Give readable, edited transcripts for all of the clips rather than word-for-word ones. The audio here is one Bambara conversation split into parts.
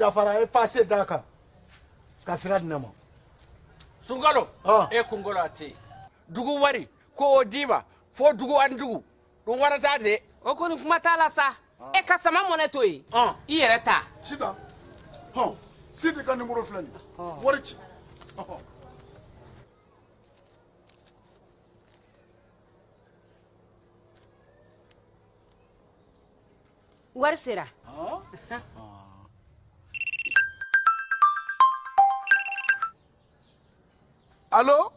dafara e passé daka kasira dinama Sungalo e kungolo ati dugu wari ko odima fo dugu andugu dum warata de o koni kuma tala sa e ka sama mone to yi I yere ta sita sidi ka numéro flani warici wari sera allo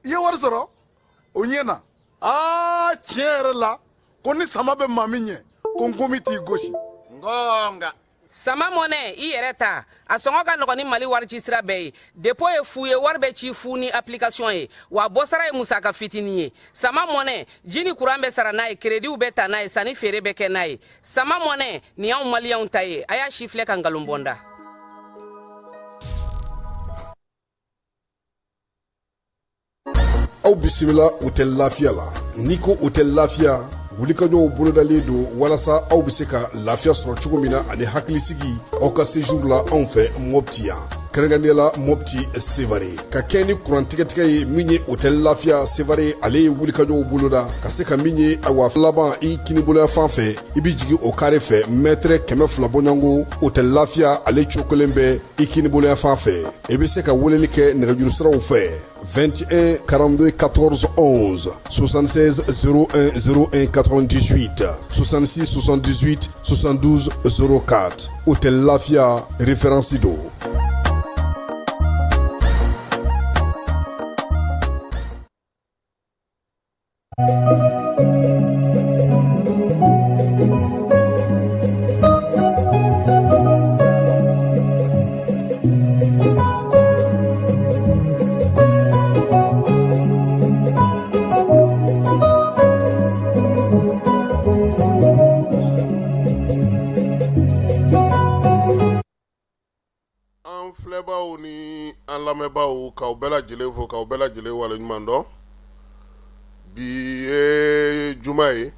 ye wari sɔrɔ o ɲɛna tiɲɛ yɛrɛ la ko ni sama bɛ maa min ɲɛ ko n komi t'i gosi ngonga sama mone I yere ta a sɔngɔ ka nɔgɔ ni Mali wari ci sira bɛɛ ye dépôt ye fu ye wari bɛ ci fu ni application ye wa bɔsara ye musaka fitini ye sama mone ji ni courant bɛ sara n'a ye crédit bɛ ta n'a ye sanni feere bɛ kɛ n'a ye sama mone ni y'anw maliyɛnw ta ye a y'a si filɛ ka ngalon bɔnda aw bisimila hôtel lafiya la n'i ko hôtel lafiya wulikajɔw bolodalen don walasa aw bɛ se ka lafiya sɔrɔ cogo min na ani hakilisigi aw ka séjour la anw fɛ Mopti yan kɛrɛnkɛrɛnnenya Mopti Sevare ka kɛ ni kurantigɛtigɛ ye min ye hôtel lafiya Sevare ale ye wulikajɔw boloda ka se ka min ye awa laban I kiniboloya fan fɛ I bi jigi o kare fɛ mètre 200 bɔɲango hôtel lafiya ale cokolen bɛ I kiniboloya fan fɛ I bɛ se ka weleli kɛ nɛgɛjuru siraw fɛ 21 42 14 11 76 01 01 98 66 78 72 04 hôtel lafiya référence do filɛbaw ni an lamɛnbaw k'aw bɛɛ lajɛlen fo k'aw bɛɛ lajɛlen waleɲuman dɔn bi ye juma ye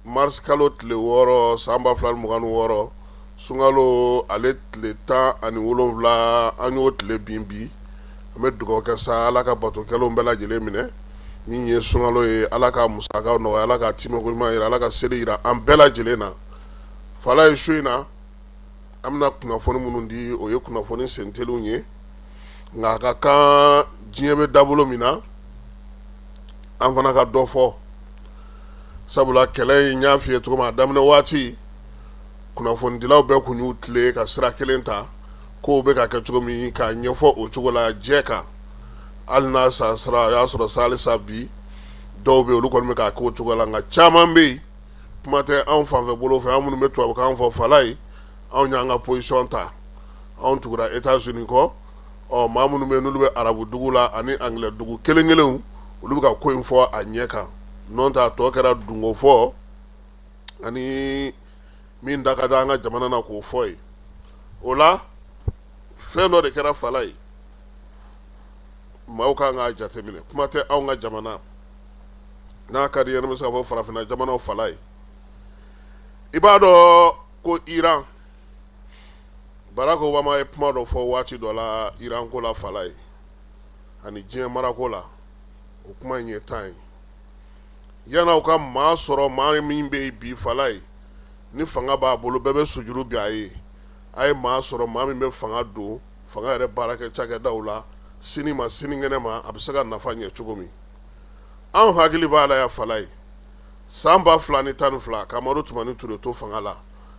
mars kalo tile 6 san 2026 sunkalo ale tile 17 an y'o tile bin bi an bɛ dugawu kɛ sa ala ka batokɛlaw bɛɛ lajɛlen minɛ min ye sunkalo ye ala ka musakaw nɔgɔya ala ka timiko ɲuman yira ala ka seli yira an bɛɛ lajɛlen na fala ye su in na an bɛna kunnafoni minnu di o ye kunnafoni sentelenw ye nka a ka kan diɲɛ bɛ dabolo min na an fana ka dɔ fɔ sabula kɛlɛ in y'a f'i ye cogo min a daminɛ waati kunnafonidilaw bɛɛ kun y'u tile ka sira kelen ta kow bɛ ka kɛ cogo min k'a ɲɛfɔ o cogo la jɛ kan hali n'a sasira a y'a sɔrɔ sa halisa bi dɔw bɛ yen olu kɔni bɛ k'a kɛ o cogo la nka caman bɛ yen kuma tɛ anw fanfɛ bolo fɛ an minnu bɛ tubabukan fɔ fala ye anw y'an ka position ta anw tugura États-Unis kɔ maa minnu bɛ yen n'olu bɛ arabu dugu la ani anglais dugu kelen kelenw olu bɛ ka ko in fɔ a ɲɛ kan n'o tɛ a tɔ kɛra dungo fɔ ani min da ka da an ka jamana na k'o fɔ ye o la fɛn dɔ de kɛra fala ye maaw kan k'a jateminɛ kuma tɛ anw ka jamana n'a ka di ye ne bɛ se ka fɔ farafinna jamanaw fala ye i b'a dɔn ko Iran Barack Obama ye kuma dɔ fɔ waati dɔ la Iran ko la fala ye ani diɲɛ marako la o kuma in ye tan ye yan'aw ka maa sɔrɔ maa min bɛ bi fala ye ni fanga b'a bolo bɛɛ bɛ sujuru bi a ye maa sɔrɔ maa min bɛ fanga don fanga yɛrɛ baarakɛ cakɛdaw la sini ma sinikɛnɛ ma a bɛ se ka nafa ɲɛ cogo min anw hakili b'a la ya fala ye san 2012 Kamaro Tumani Ture to fanga la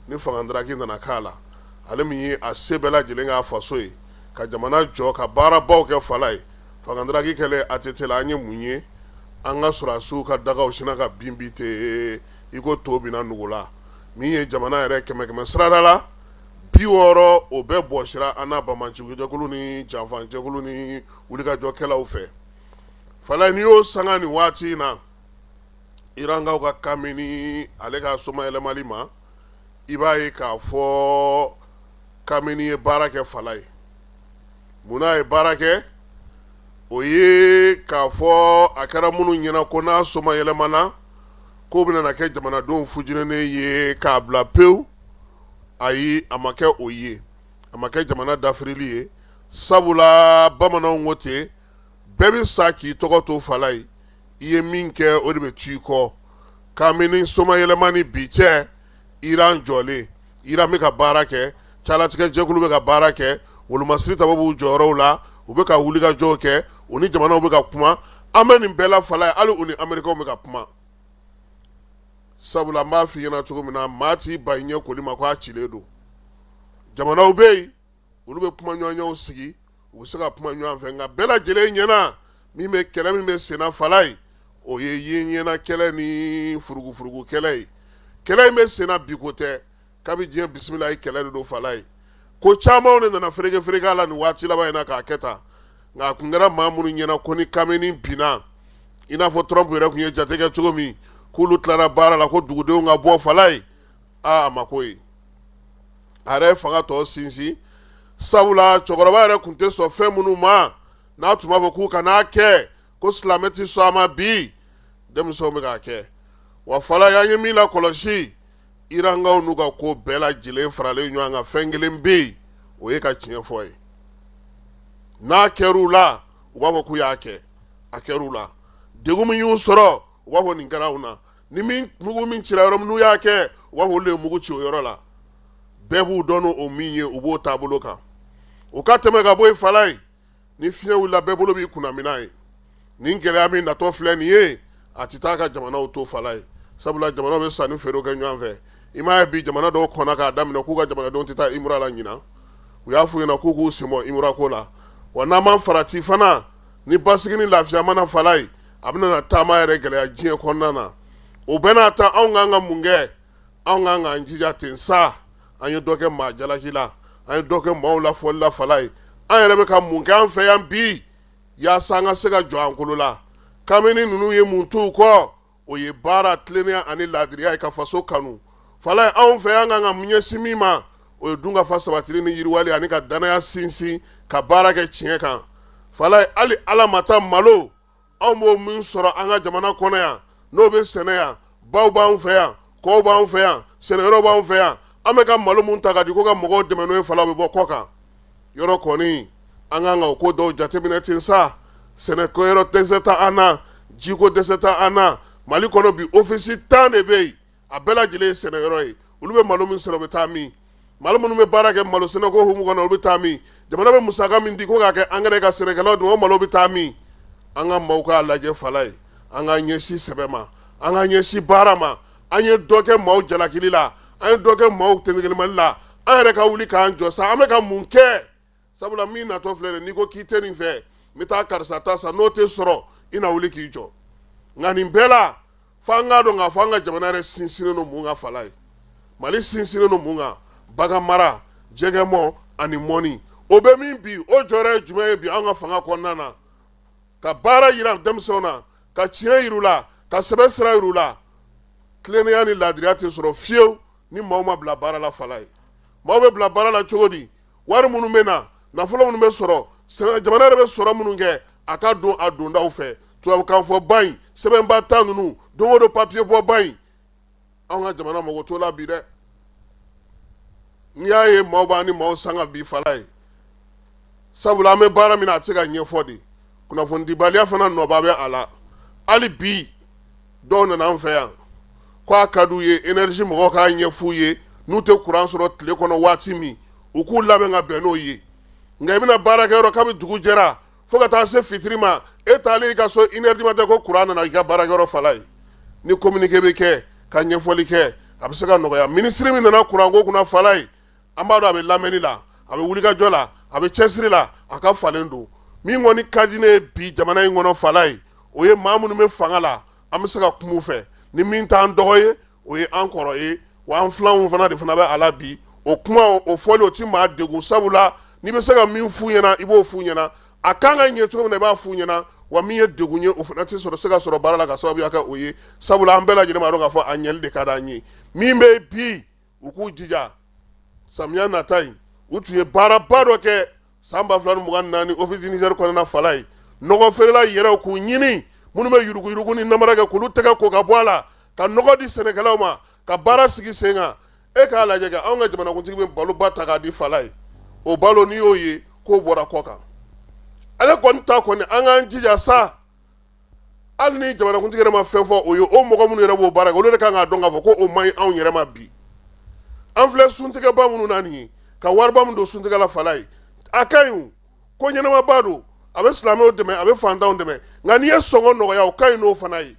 ni fanga daraki nana k'a la ale min ye a se bɛɛ lajɛlen k'a faso ye ka jamana jɔ ka baarabaw kɛ fala ye fanga daraki kɛlen ATT la an ye mun ye an ka sɔrɔdasiw ka dagaw sina ka bin bi ten i ko to bina nugu la min ye jamana yɛrɛ kɛmɛ sirada la 60 o bɛɛ bɔsira an n'a bamancikujɛkulu ni janfancɛkulu ni wulikajɔkɛlaw fɛ fala ni y'o sanga nin waati in na Irankaw ka kamini ale ka soma yɛlɛmali ma i b'a ye k'a fɔ kamini ye baara kɛ fala ye munna ye baara kɛ o ye k'a fɔ a kɛra minnu ɲɛna ko n'a soma yɛlɛmana ko bɛna kɛ jamanadenw fujinenen ye k'a bila pewu ayi a ma kɛ o ye a ma kɛ jamana dafirili ye sabula bamananw ko ten bɛɛ bɛ sa k'i tɔgɔ to fala ye i ye min kɛ o de bɛ tu i kɔ kabini somayɛlɛma ni bi cɛ Iran jɔlen Iran bɛ ka baara kɛ calatigɛ jɛkulu bɛ ka baara kɛ wolomasiri taba b'u jɔyɔrɔw la u bɛ ka wulikajɔw kɛ u ni jamanaw bɛ ka kuma an bɛ nin bɛɛ la fala ye hali u ni Amerikaw bɛ ka kuma sabula n b'a f'i ɲɛna cogo min na maa t'i ba i ɲɛ koli ma ko a cilen don jamanaw bɛ yen olu bɛ kuma ɲɔgɔnw sigi u bɛ se ka kuma ɲɔgɔn fɛ nka bɛɛ lajɛlen ɲɛna min bɛ kɛlɛ min bɛ senna fala ye o ye ɲɛna kɛlɛ ni furugufurugu kɛlɛ ye kɛlɛ in bɛ senna bi ko tɛ kabi diɲɛ bisimila ye kɛlɛ de don fala ye ko camanw de nana fereke la nin waati laban in na k'a kɛ tan nka a kun kɛra maa minnu ɲɛna ko ni kameni binna i n'a fɔ Trump yɛrɛ kun ye jate kɛ cogo min k'olu tilara baara la ko dugudenw ka bɔ fala ye a ma ko ye a yɛrɛ ye fanga tɔ sinsin sabula cɛkɔrɔba yɛrɛ kun tɛ sɔn fɛn minnu ma n'a tun b'a fɔ k'u kana kɛ ko silamɛ tɛ sɔn a ma bi denmisɛnw bɛ k'a kɛ wa fala y'an ye min lakɔlɔsi Irankaw n'u ka ko bɛɛ lajɛlen faralen ɲɔgɔn kan fɛn kelen bɛ yen o ye ka tiɲɛ fɔ ye n'a kɛr'u la u b'a fɔ k'u y'a kɛ a kɛr'u la degun min y'u sɔrɔ u b'a fɔ nin kɛra anw na ni mugu min cira yɔrɔ min n'u y'a kɛ u b'a fɔ olu de ye mugu ci o yɔrɔ la bɛɛ b'u dɔn n'o min ye u b'o taabolo kan u ka tɛmɛ ka bɔ yen fala ye ni fiɲɛ wulila bɛɛ bolo b'i kunna minɛ ye nin gɛlɛya min natɔ filɛ nin ye a tɛ taa ka jamanaw to fala ye sabula jamanaw bɛ sanni feerew kɛ ɲɔgɔn fɛ i m'a ye bi jamana dɔw kɔnna k'a daminɛ k'u ka jamanadenw tɛ taa imura la ɲinan u y'a f'u ɲɛna k'u k'u sen bɔ imura ko la wa n'an m'an farati fana ni basigi ni lafiya mana fala ye a bɛna na taama yɛrɛ gɛlɛya diɲɛ kɔnɔna na o bɛɛ n'a ta anw k'an ka mun kɛ anw k'an k'an jija ten sa an ye dɔ kɛ maa jalaki la an ye dɔ kɛ maaw lafɔli la fala ye an yɛrɛ bɛ ka mun kɛ an fɛ yan bi yaasa an ka se ka jɔ an kolo la kameni ninnu ye mun t'u kɔ o ye baara tilennenya ani laadiriya ye ka faso kanu fala ye anw fɛ yan kan ka ɲɛsin min ma o ye dunkafa sabatili ni yiriwali ani ka danaya sinsin ka baara kɛ tiɲɛ kan fala ye hali ala ma taa malo anw b'o min sɔrɔ an ka jamana kɔnɔ yan n'o bɛ sɛnɛ yan baw b'anw fɛ yan kɔw b'anw fɛ yan sɛnɛyɔrɔ b'anw fɛ yan an bɛ ka malo mun ta ka di ko ka mɔgɔw dɛmɛ n'o ye fala bɛ bɔ kɔ kan yɔrɔ kɔni an kan ka o ko dɔw jateminɛ ten sa sɛnɛko yɔrɔ dɛsɛ tɛ an na jiko dɛsɛ tɛ an na mali kɔnɔ bi ofisi 10 de bɛ yen a bɛɛ lajɛlen ye sɛnɛyɔrɔ ye olu bɛ malo min sɔrɔ u bɛ taa min malo minnu bɛ baara kɛ malo sɛnɛko hukumu kɔnɔ olu bɛ taa min jamana bɛ musaka min di ko k'a kɛ angɛrɛ ka sɛnɛkɛlaw dun o malo bɛ taa min an ka maaw k'a lajɛ fala ye an ka ɲɛsin sɛbɛ ma an ka ɲɛsin baara ma an ye dɔ kɛ maaw jalakili la an ye dɔ kɛ maaw tɛnɛgelimali la an yɛrɛ ka wuli k'an jɔ sa an bɛ ka mun kɛ sabula min natɔ filɛ n'i ko k'i tɛ nin fɛ n bɛ taa karisa ta sa n'o tɛ sɔrɔ i na wuli k'i jɔ nka nin bɛɛ la f'an k'a dɔn k'a fɔ an ka jamana yɛrɛ sinsinnen don mun kan fala ye mali sinsinnen don mun kan bagan mara jɛgɛmɔ ani mɔni o bɛ min bi o jɔyɔrɔ ye jumɛn ye bi an ka fanga kɔnɔna na ka baara yira denmisɛnw na ka tiɲɛ yir'u la ka sɛbɛn sira yir'u la tilennenya ni laadiriya tɛ sɔrɔ fiyewu ni maaw ma bila baara la fala ye maaw bɛ bila baara la cogo di wari minnu bɛ na nafolo minnu bɛ sɔrɔ jamana yɛrɛ bɛ sɔrɔ minnu kɛ a ka don a dondaw fɛ tubabukan fɔ ba in sɛbɛnba ta ninnu don o don papiye bɔ ba in anw ka jamana mago t'o la bi dɛ n'i y'a ye maaw b'an ni maaw sanga bi fala ye sabula an bɛ baara min na a tɛ se ka ɲɛfɔ de kunnafonidibaliya fana nɔba bɛ a la hali bi dɔw nana an fɛ yan k'a ka d'u ye énergie mɔgɔw k'a ɲɛf'u ye n'u tɛ courant sɔrɔ tile kɔnɔ waati min u k'u labɛn ka bɛn n'o ye nka i bɛna baarakɛyɔrɔ kabi dugu jɛra fo ka taa se fitiri ma e taalen i ka so 1 heure du matin ko courant nana i ka baarakɛyɔrɔ fala ye ni communiqué bɛ kɛ ka ɲɛfɔli kɛ a bɛ se ka nɔgɔya ministre min nana courant ko kunna fala ye an b'a dɔn a bɛ lamɛnni la a bɛ wulikajɔ la a bɛ cɛsiri la a ka falen don min kɔni ka di ne ye bi jamana in kɔnɔ fala ye o ye maa minnu bɛ fanga la an bɛ se ka kuma u fɛ ni min t'an dɔgɔ ye o ye an kɔrɔ ye wa an filanw fana de fana bɛ a la bi o kuma o fɔli o ti maa degun sabula n'i bɛ se ka min f'u ɲɛna i b'o f'u ɲɛna a kan ka ɲɛ cogo min na i b'a f'u ɲɛna wa min ye degun ye o fana tɛ sɔrɔ se ka sɔrɔ baara la ka sababuya kɛ o ye sabula an bɛɛ lajɛlen b'a dɔn k'a fɔ a ɲɛli de ka d'an ye min bɛ bi u k'u jija samiya nata in u tun ye baaraba dɔ kɛ san 2024 office Niger kɔnɔna fala ye nɔgɔ feerela yɛrɛw k'u ɲini minnu bɛ yuruguyurugu ni namara kɛ k'olu tɛgɛ ko ka bɔ a la ka nɔgɔ di sɛnɛkɛlaw ma ka baara sigi sen kan e k'a lajɛ kɛ anw ka jamanakuntigi bɛ baloba ta k'a di fala ye o balo ni y'o ye k'o bɔra kɔ kan ale kɔni ta kɔni an k'an jija sa hali ni jamanakuntigi yɛrɛ ma fɛn fɔ o ye o mɔgɔ minnu yɛrɛ b'o baara kɛ olu de kan k'a dɔn k'a fɔ ko o man ɲi anw yɛrɛ ma bi an filɛ suntigɛba minnu na nin ye ka wariba min don suntigɛla fala ye a ka ɲi ko ɲɛnamaba don a bɛ silamɛw dɛmɛ a bɛ fantanw dɛmɛ nka n'i ye sɔngɔ nɔgɔya o ka ɲi n'o fana ye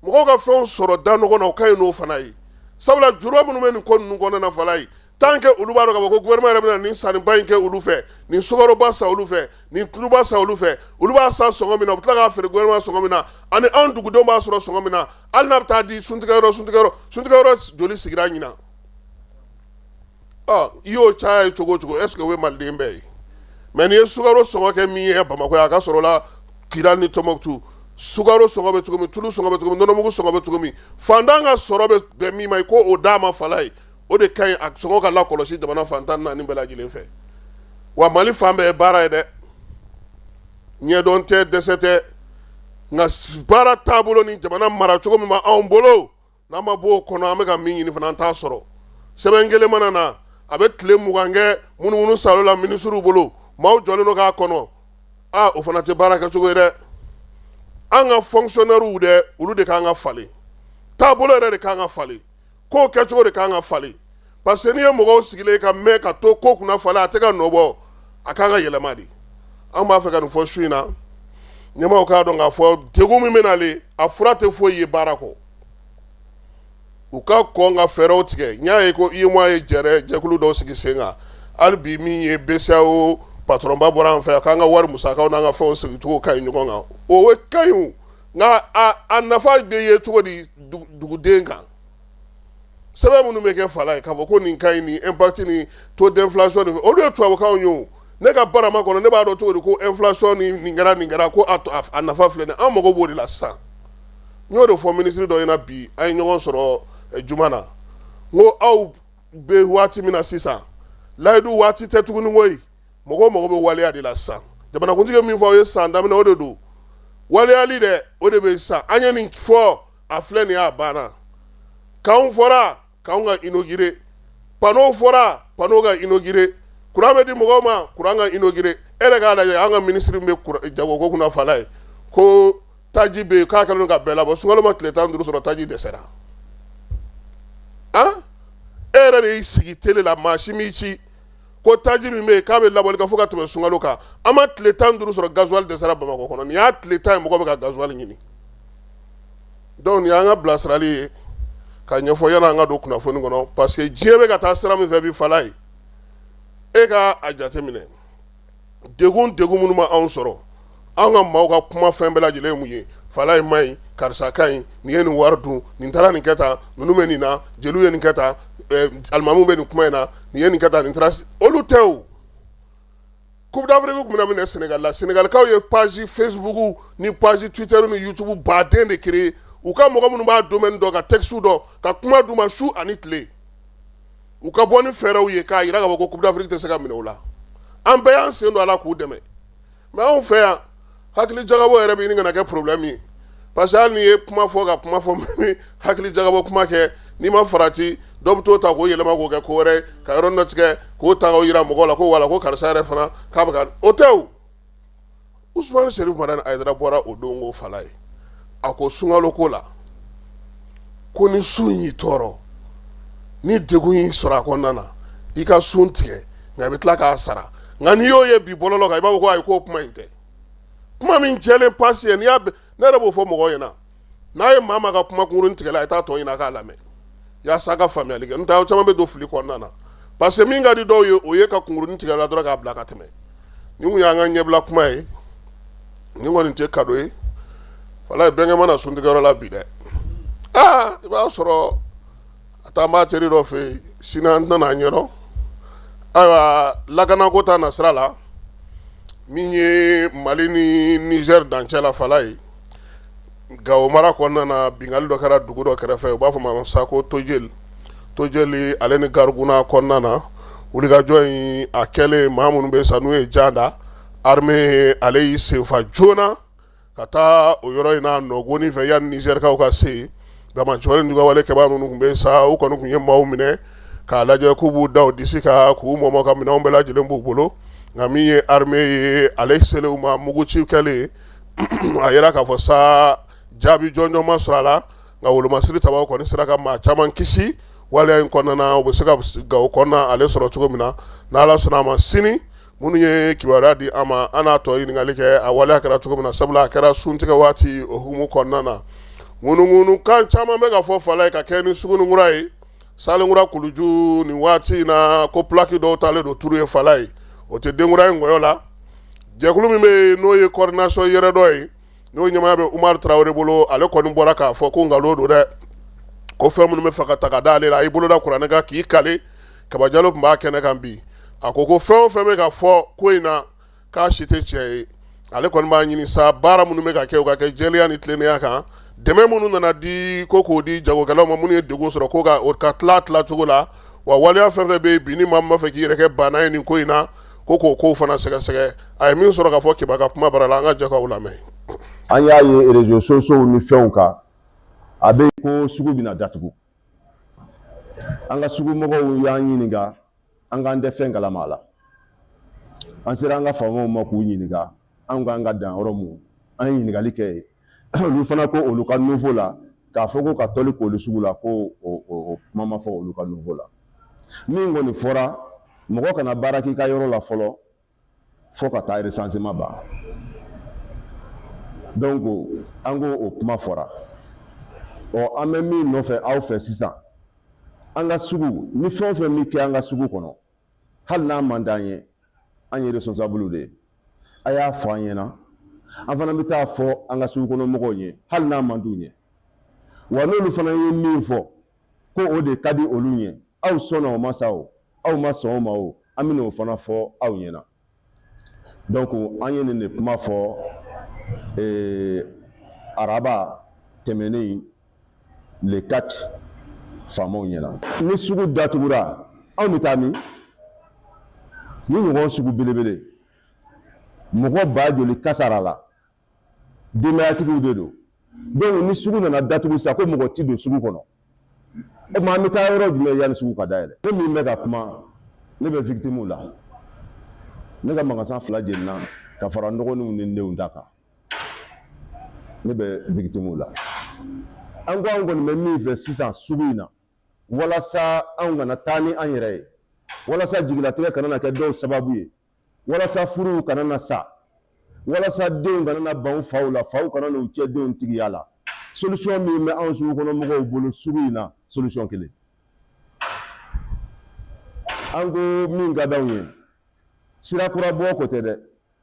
mɔgɔw ka fɛnw sɔrɔ da nɔgɔ na o ka ɲi n'o fana ye sabula juruba minnu bɛ nin ko ninnu kɔnɔna na fala ye tant que olu b'a dɔn k'a fɔ ko gouvernement yɛrɛ bɛna nin sanniba in kɛ olu fɛ nin sukaroba san olu fɛ nin tuluba san olu fɛ olu b'a san sɔngɔ min na u bɛ tila k'a feere gouvernement sɔngɔ min na ani anw dugudenw b'a sɔrɔ sɔngɔ min na hali n'a bɛ taa di suntigɛyɔrɔ joli sigira ɲinan i y'o caya ye cogo o cogo est ce que o ye maliden bɛɛ ye mais nin ye sukaro sɔngɔ kɛ min ye Bamakɔ ye a ka sɔrɔ la Kidal ni Tɔnbɔkutu sukaro sɔngɔ bɛ cogo min tulu sɔngɔ bɛ cogo min nɔnɔmugu sɔngɔ bɛ cogo min fantan ka sɔrɔ bɛ bɛn min ma i ko o d'a ma fala ye o de ka ɲi a sɔngɔ ka lakɔlɔsi jamana fantan naani bɛɛ lajɛlen fɛ wa Mali fan bɛɛ ye baara ye dɛ ɲɛdɔn tɛ dɛsɛ tɛ nka baara taabolo ni jamana mara cogo min ma anw bolo n'an ma bɔ o kɔnɔ an bɛ ka min ɲini fana an t'a sɔrɔ sɛbɛn kelen mana na a bɛ tile 20 kɛ munumunu salo la minisiriw bolo maaw jɔlen don k'a kɔnɔ o fana tɛ baara kɛcogo ye dɛ an ka fonctionnaires dɛ olu de kan ka falen taabolo yɛrɛ de kan ka falen ko kɛcogo de kan ka falen parce que n'i ye mɔgɔw sigilen ka mɛn ka to ko kunna falen a tɛ ka nɔ bɔ a kan ka yɛlɛma de an b'a fɛ ka nin fɔ su in na ɲɛmaaw k'a dɔn k'a fɔ degun min bɛ nalen a fura tɛ foyi ye baara kɔ u ka kɔn ka fɛɛrɛw tigɛ n y'a ye ko UEMOA ye jɛkulu dɔw sigi sen kan hali bi min ye BCEAO patronba bɔra an fɛ a k'an ka wari musakaw n'an ka fɛnw sigicogo ka ɲi ɲɔgɔn kan o ka ɲi o nka a nafa bɛ ye cogo di duguden kan sɛbɛn minnu bɛ kɛ fala ye k'a fɔ ko nin ka ɲi nin impact ni taux d'inflation nin fɛ olu ye tubabukanw ye o ne ka barama kɔnɔ ne b'a dɔn cogo di ko inflation ni nin kɛra ko a nafa filɛ nin an mago b'o de la sisan n y'o de fɔ minisiri dɔ ɲɛna bi an ye ɲɔgɔn sɔrɔ juma na n ko aw bɛ waati min na sisan layidu waati tɛ tuguni koyi mɔgɔw mago bɛ waleya de la sisan jamanakuntigi min fɔ aw ye san daminɛ o de don waleyali dɛ o de bɛ sisan an ye nin fɔ a filɛ nin y'a banna k'anw fɔra k'anw ka inauguré panneau fɔra panneau ka inauguré courant bɛ di mɔgɔw ma courant ka inauguré e yɛrɛ k'a lajɛ an ka minisiri min bɛ jagoko kunna fala ye ko taji bɛ yen k'a kɛlen don ka bɛɛ labɔ sunkalo ma tile 15 sɔrɔ taji dɛsɛra e yɛrɛ de y'i sigi télé la maa si m'i ci ko taji min bɛ yen k'a bɛ labɔli ka fo ka tɛmɛ sunkalo kan an ma tile 15 sɔrɔ gasoil dɛsɛra Bamakɔ kɔnɔ nin y'a tile 10 ye mɔgɔw bɛ ka gasoil ɲini donc nin y'an ka bilasirali ye ka ɲɛfɔ yanni an ka don kunnafoni kɔnɔ parce que diɲɛ bɛ ka taa sira min fɛ bi fala ye e ka a jateminɛ degun minnu ma anw sɔrɔ an ka maaw ka kuma fɛn bɛɛ lajɛlen ye mun ye fala ye ma ɲi karisa ka ɲi nin ye nin wari dun nin taara nin kɛ tan ninnu bɛ nin na jeliw ye nin kɛ tan alimamuw bɛ nin kuma in na nin ye nin kɛ tan nin taara olu tɛ o coupe d'Afrique tun bɛna minɛ Sénégal la Sénégalikaw ye page Facebook ni page Twitter ni YouTube baden de créer u ka mɔgɔ minnu b'a domaine dɔn ka texte dɔn ka kuma d'u ma su ani tile u ka bɔ ni fɛɛrɛw ye k'a jira k'a fɔ ko coupe d'Afrique tɛ se ka minɛ o la an bɛɛ y'an sen don a la k'u dɛmɛ mais anw fɛ yan hakili jagabɔ yɛrɛ bɛ ɲini kana kɛ problème ye parce que hali n'i ye kuma fɔ ka kuma fɔ min hakili jagabɔ kuma kɛ n'i ma farati dɔw bɛ t'o ta k'o yɛlɛma k'o kɛ ko wɛrɛ ka yɔrɔ dɔ tigɛ k'o ta k'o yira mɔgɔw la ko wala ko karisa yɛrɛ fana k'a bɛ ka o tɛ o Usumani Sherifu Madani Ayidara bɔra o don ko fala ye a ko sunkalo ko la ko ni sun y'i tɔɔrɔ ni degun y'i sɔrɔ a kɔnɔna na i ka sun tigɛ nka i bɛ tila k'a sara nka n'i y'o ye bi bɔlɔlɔ kan i b'a fɔ ko ayi k'o kuma in tɛ kuma min jɛlen pasi ye ne yɛrɛ b'o fɔ mɔgɔw ɲɛna n'a ye maa ka kuma kunkurunin tigɛla a t'a tɔ ɲini a k'a lamɛn yaasa a ka faamuyali kɛ n'o tɛ aw caman bɛ don fili kɔnɔna na parce que min ka di dɔw ye o ye ka kunkurunin tigɛla dɔrɔn k'a bila ka tɛmɛ nin kun y'an ka ɲɛbila kuma ye nin kɔni tɛ kado ye fala ye bɛnkɛ mana suntigɛyɔrɔ la bi dɛ i b'a sɔrɔ a taa n b'a teri dɔ fɛ yen sini an tɛna a ɲɛdɔn ayiwa lakanako ta na sira la min ye Mali ni Niger dancɛ la fala ye Gawo mara kɔnɔna na bingali dɔ kɛra dugu dɔ kɛrɛfɛ u b'a fɔ ma sa ko Tojeli ale ni Garuguna kɔnɔna na wulikajɔ in a kɛlen maa minnu bɛ sa n'u ye jan da armée ale y'i senfa joona ka taa o yɔrɔ in na nɔgoni fɛ yanni Nizɛrikaw ka se yen Damatɛmɛ ni ka wale kɛbaa minnu tun bɛ sa u kɔni tun ye maaw minɛ k'a lajɛ k'u b'u da o disi kan k'u mɔmɔ ka minɛnw bɛɛ lajɛlen b'u bolo nka min ye armée ye ale selen u ma muguci kɛlen a yera k'a fɔ sa jaabi jɔnjɔn ma sɔrɔ a la nka wolomasiri tabaw kɔni sera ka maa caman kisi waleya in kɔnɔna na u bɛ se ka Gawo kɔnɔna ale sɔrɔ cogo min na n'Ala sɔnna a ma sini minnu ye kibaruya di an ma an n'a tɔ ɲininkali kɛ a waleya kɛra cogo min na sabula a kɛra suntigɛ waati o hukumu kɔnɔna na ŋunuŋunukan caman bɛ ka fɔ Fala ye ka kɛ ni Sugunikura ye Salenkura Kuluju nin waati in na ko pilaki dɔw talen don turu ye Fala ye o tɛ denkura ye ngɔyɔ la jɛkulu min bɛ yen n'o ye coordination yɛrɛ dɔ ye n'o ɲɛmaa bɛ Umaru Tarawele bolo ale kɔni bɔra k'a fɔ ko nkalon don dɛ ko fɛn minnu bɛ fɛ ka ta ka d'ale la a y'i bolo da kuranɛ kan k'i kale Kaba Jalo tun b'a kɛnɛ kan bi a ko fɛn o fɛn bɛ ka fɔ ko in na k'a si tɛ tiɲɛ ye ale kɔni b'a ɲini sa baara minnu bɛ ka kɛ u ka kɛ jɛlenya ni tilennenya kan dɛmɛ minnu nana di ko k'o di jagokɛlaw ma minnu ye degun sɔrɔ ko ka tila cogo la wa waleya fɛn fɛn bɛ yen bi ni maa min b'a fɛ k'i yɛrɛ kɛ bana ye nin ko in na ko k'o kow fana sɛgɛsɛgɛ a ye min sɔrɔ k'a fɔ Kiba ka kuma bara la an ka jɛ k'aw lamɛn. An y'a ye réseaux sociaux ni fɛnw kan a bɛ ko sugu bɛna datugu an ka sugumɔgɔw y'an ɲininka an k'an tɛ fɛn kalama a la an sera an ka faamaw ma k'u ɲininka an k'an ka dan yɔrɔ mun an ye ɲininkali kɛ olu fana ko olu ka nouveau la k'a fɔ ko ka tɔli k'olu sugu la ko o kuma ma fɔ olu ka nouveau la min kɔni fɔra mɔgɔ kana baara k'i ka yɔrɔ la fɔlɔ fo ka taa recensement ban donc an ko o kuma fɔra an bɛ min nɔfɛ aw fɛ sisan an ka sugu ni fɛn o fɛn min kɛ an ka sugu kɔnɔ hali n'a man d'an ye an ye responsable de ye a y'a fɔ an ɲɛna an fana bɛ taa fɔ an ka sugu kɔnɔ mɔgɔw ye hali n'a man d'u ye wa n'olu fana ye min fɔ ko o de ka di olu ye aw sɔnna o ma sa o aw ma sɔn o ma o an bɛ n'o fana fɔ aw ɲɛna donc an ye nin de kuma fɔ araba tɛmɛnen le 4 faamaw ɲɛna ni sugu datugura anw bɛ taa min ni ɲɔgɔn sugu belebele mɔgɔ ba joli kasara la denbayatigiw de don donc ni sugu nana datugu sa ko mɔgɔ ti don sugu kɔnɔ o tuma an bɛ taa yɔrɔ jumɛn yanni sugu ka dayɛlɛ ne min bɛ ka kuma ne bɛ victimew la ne ka magasin 2 jenina ka fara n dɔgɔninw ni n denw ta kan ne bɛ victimew la an ko an kɔni bɛ min fɛ sisan sugu in na walasa an kana taa ni an yɛrɛ ye walasa jigilatigɛ kana na kɛ dɔw sababu ye walasa furuw kana na sa walasa denw kana na ban faw la faw kana n'u cɛ denw tigiya la solution min bɛ anw sugu kɔnɔ mɔgɔw bolo sugu in na solution kelen an ko min ka d'anw ye sira kura bɔ ko tɛ dɛ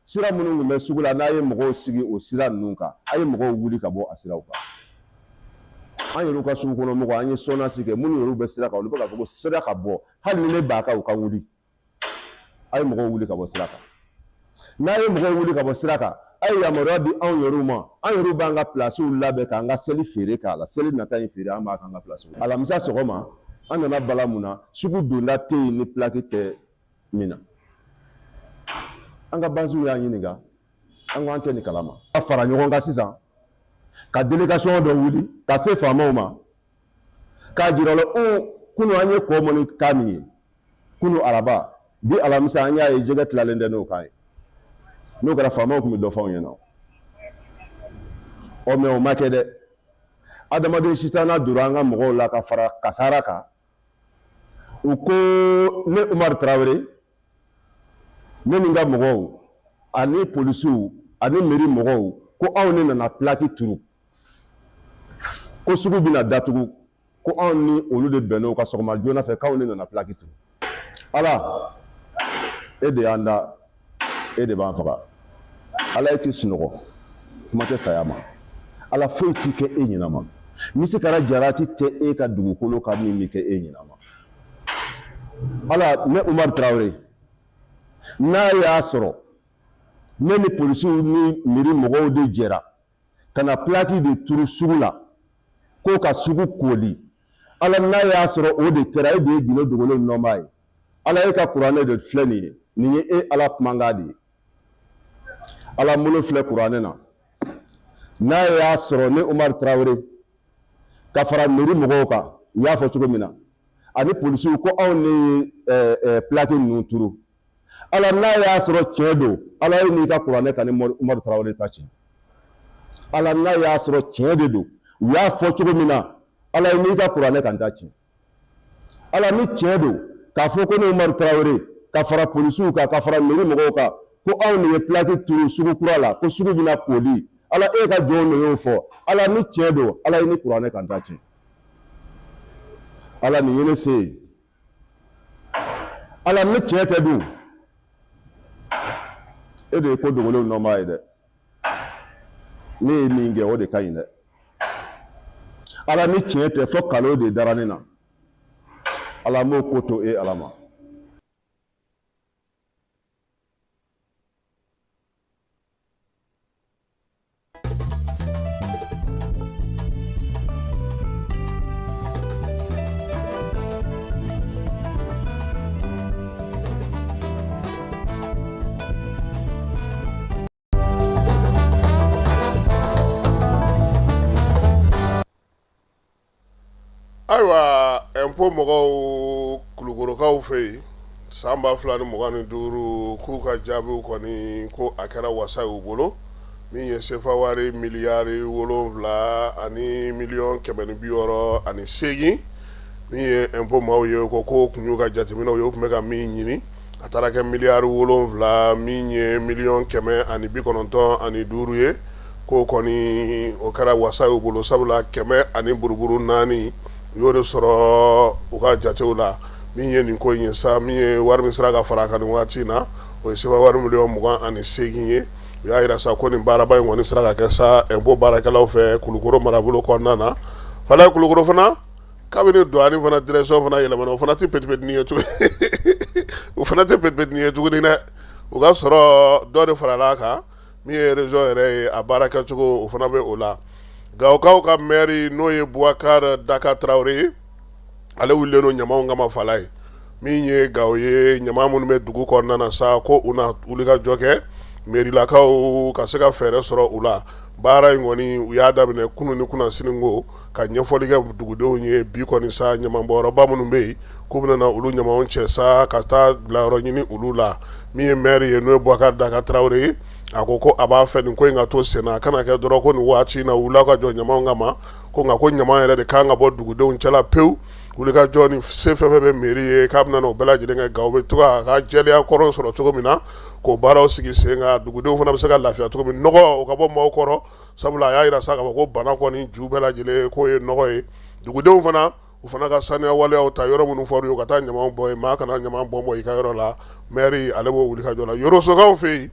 sira minnu tun bɛ sugu la n'a ye mɔgɔw sigi o sira ninnu kan a ye mɔgɔw wuli ka bɔ a siraw kan an yɛrɛw ka sugu kɔnɔ mɔgɔ an ye sɔnnasi kɛ minnu yɛrɛw bɛ sira kan olu bɛ k'a fɔ ko sira ka bɔ hali ni ne b'a kan u ka wuli a ye mɔgɔw wuli ka bɔ sira kan n'a ye mɔgɔw wuli ka bɔ sira kan a ye yamaruya di anw yɛrɛw ma an yɛrɛw b'an ka pilasiw labɛn k'an ka seli feere k'a la seli nata in feere an b'a k'an ka pilasiw la alamisa sɔgɔma an nana bala mun na sugu donda tɛ yen ni pilaki tɛ min na an ka bansiw y'an ɲininka an ko an tɛ nin kalama a fara ɲɔgɔn kan sisan ka délégation dɔ wuli ka se faamaw ma k'a jira la kunu an ye kɔ mɔ ni kan min ye kunu araba bi alamisa an y'a ye jɛgɛ tilalen tɛ n'o kan ye n'o kɛra faamaw tun bɛ dɔ fɔ anw ɲɛna mais o ma kɛ dɛ adamaden sitanna donna an ka mɔgɔw la ka fara kasara kan u ko ne Umaru Tarawele ne ni n ka mɔgɔw ani polisiw ani mairie mɔgɔw ko anw ne nana pilaki turu ko sugu bɛna datugu ko anw ni olu de bɛnn'o ka sɔgɔma joona fɛ k'anw ne nana pilaki turu ala e de y'an da e de b'an faga ala e tɛ sunɔgɔ kuma tɛ saya ma ala foyi t'i kɛ e ɲɛnama misikara jarati tɛ e ka dugukolo kan min bɛ kɛ e ɲɛnama ala ne Umaru Tarawele n'a y'a sɔrɔ ne ni polisiw ni mairie mɔgɔw de jɛra ka na pilaki de turu sugu la ko ka sugu koli ala n'a y'a sɔrɔ o de kɛra e de ye gundo dogolen nɔnba ye ala e ka kuranɛ de filɛ nin ye nin ye e ala kumankan de ye ala bolo filɛ kuranɛ na n'a y'a sɔrɔ ne Umaru Tarawele ka fara mairie mɔgɔw kan u y'a fɔ cogo min na ani polisiw ko anw ni plaque ninnu turu ala n'a y'a sɔrɔ tiɲɛ don ala ye n'i ka kuranɛ ta ni Umaru Tarawele ta tiɲɛ ala n'a y'a sɔrɔ tiɲɛ de don u y'a fɔ cogo min na ala ye n'i ka kuranɛ kan ta tiɲɛ ala ni tiɲɛ don k'a fɔ ko ni Umaru Tarawele ka fara polisiw kan ka fara mairie mɔgɔw kan ko anw de ye plaque turu sugu kura la ko sugu bɛna koli ala e ka jɔnw de y'o fɔ ala ni tiɲɛ don ala ye ni kuranɛ kan ta tiɲɛ ala nin ye ne se ye ala ni tiɲɛ tɛ dun e de ye ko dogolenw nɔma ye dɛ ne ye min kɛ o de ka ɲi dɛ ala ni tiɲɛ tɛ fɔ kalo de dara ne na ala m'o ko to e ala ma ayiwa impôt mɔgɔw kulukorokaw fɛ yen san 2025 k'u ka jaabiw kɔni ko a kɛra wasa y'u bolo min ye sefa wari miliyari 7 ani miliyɔn 668 min ye impôt mɔgɔw ye ko kun y'u ka jateminɛw ye u tun bɛ ka min ɲini a taara kɛ miliyari 7 min ye miliyɔn 195 ye ko kɔni o kɛra wasa y'u bolo sabula 100 ani buruburu 4 u y'o de sɔrɔ u ka jatew la min ye nin ko in ye sa min ye wari min sera ka fara a kan nin waati in na o ye sefa wari miliyɔn 28 ye u y'a yira sa ko nin baaraba in kɔni sera ka kɛ sa impôt baarakɛlaw fɛ Kulukoro marabolo kɔnɔna na fana Kulukoro fana kabini douane fana direction fana yɛlɛmana o fana tɛ pɛtipɛtini ye tuguni o fana tɛ pɛtipɛtini ye tuguni dɛ u ka sɔrɔ dɔ de farala a kan min ye région yɛrɛ ye a baara kɛcogo o fana bɛ o la Gawokaw ka maire n'o ye Boubacar Daka Traoré ye ale wulilen don ɲamaw kama fala ye min ye Gawo ye ɲama minnu bɛ dugu kɔnɔna na sa ko u na wuli ka jɔ kɛ mairilakaw ka se ka fɛɛrɛ sɔrɔ u la baara in kɔni u y'a daminɛ kunu ni kunnasini ko ka ɲɛfɔli kɛ dugudenw ye bi kɔni sa ɲamabɔyɔrɔba minnu bɛ yen k'u bɛna olu ɲamaw cɛ sa ka taa bilayɔrɔ ɲini olu la min ye maire ye n'o ye Boubacar Daka Traoré ye a ko a b'a fɛ nin ko in ka to senna a kana kɛ dɔrɔn ko nin waati in na wula ka jɔ ɲamaw kama ko nka ko ɲama yɛrɛ de kan ka bɔ dugudenw cɛla pewu wuli ka jɔ ni se fɛn fɛn bɛ mairie ye k'a bɛna o bɛɛ lajɛlen kɛ Gawo bɛ to ka jɛlenya kɔrɔ sɔrɔ cogo min na k'o baaraw sigi sen kan dugudenw fana bɛ se ka lafiya cogo min nɔgɔ o ka bɔ maaw kɔrɔ sabula a y'a yira sa k'a fɔ ko bana kɔni ju bɛɛ lajɛlen k'o ye nɔgɔ ye dugudenw fana u fana ka saniya waleyaw ta yɔrɔ minnu fɔr'u ye ka taa ɲamaw bɔ yen maa kana ɲama bɔn i ka yɔrɔ la maire ale b'o wuli ka jɔ la Yorosokaw fɛ yen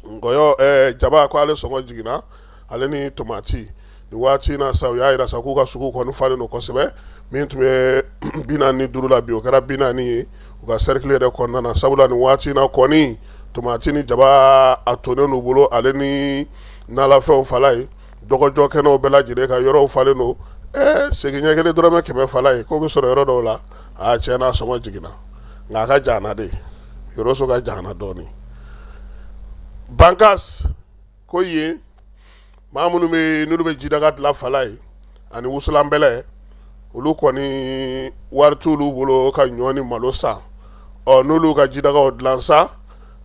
nkɔyɔ jaba ko ale sɔngɔ jiginna ale ni tomati nin waati in na sa u y'a yira sa k'u ka sugu kɔni falen don kosɛbɛ min tun bɛ 45 la bi o kɛra 40 ye u ka cercle yɛrɛ kɔnɔna na sabula nin waati in na kɔni tomati ni jaba a tonnen n'u bolo ale ni nalafɛnw fala ye dɔgɔjɔ kɛnɛw bɛɛ lajɛlen ka yɔrɔw falen don segin ɲɛ kelen dɔrɔmɛ 100 fala ye k'o bɛ sɔrɔ yɔrɔ dɔw la a tiɲɛna a sɔngɔ jiginna nka a ka jana de Yoroso ka jana dɔɔni Bankas ko yen maa minnu bɛ n'olu bɛ jidaga dilan fala ye ani wusulanbɛlɛ olu kɔni wari t'olu bolo ka ɲɔ ni malo san n'olu ka jidagaw dilan sa